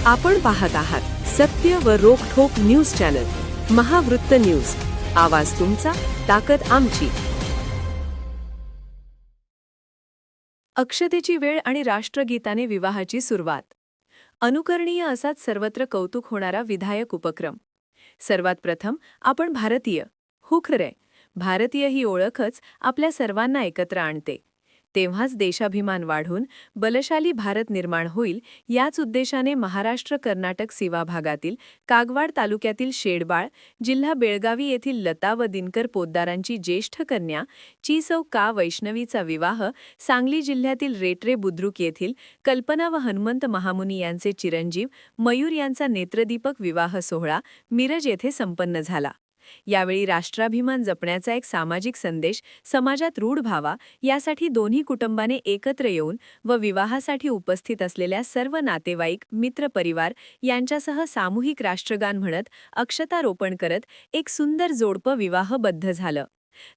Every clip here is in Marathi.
आपण पाहत आहात सत्य व रोखठोक न्यूज चॅनल महावृत्त न्यूज. आवाज तुमचा, ताकद आमची. अक्षतेची वेळ आणि राष्ट्रगीताने विवाहाची सुरुवात. अनुकरणीय असाच सर्वत्र कौतुक होणारा विधायक उपक्रम. सर्वात प्रथम आपण भारतीय. हुखरे. भारतीय ही ओळखच आपल्या सर्वांना एकत्र आणते. तेव्हाच देशाभिमान वाढून बलशाली भारत निर्माण होईल. याच उद्देशाने महाराष्ट्र कर्नाटक सीमा भागातील कागवाड तालुक्यातील शेडबाळ, जिल्हा बेळगावी येथील लता व दिनकर पोद्दारांची ज्येष्ठ कन्या चिसौ का वैष्णवीचा विवाह, सांगली जिल्ह्यातील रेटरे बुद्रुक येथील कल्पना व हनुमंत महामुनी यांचे चिरंजीव मयूर यांचा नेत्रदीपक विवाह सोहळा मिरज येथे संपन्न झाला. यावेळी राष्ट्राभिमान जपण्याचा एक सामाजिक संदेश समाजात रूढ व्हावा यासाठी दोन्ही कुटुंबाने एकत्र येऊन व विवाहासाठी उपस्थित असलेल्या सर्व नातेवाईक, मित्रपरिवार यांच्यासह सामूहिक राष्ट्रगान म्हणत अक्षतारोपण करत एक सुंदर जोडपं विवाहबद्ध झालं.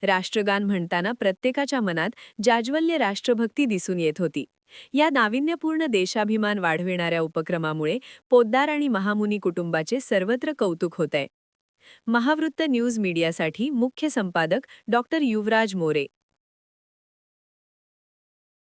राष्ट्रगान म्हणताना प्रत्येकाच्या मनात जाज्वल्य राष्ट्रभक्ती दिसून येत होती. या नाविन्यपूर्ण देशाभिमान वाढविणाऱ्या उपक्रमामुळे पोद्दार आणि महामुनी कुटुंबाचे सर्वत्र कौतुक होतंय. महावृत्त न्यूज मीडियासाठी मुख्य संपादक डॉ. युवराज मोरे.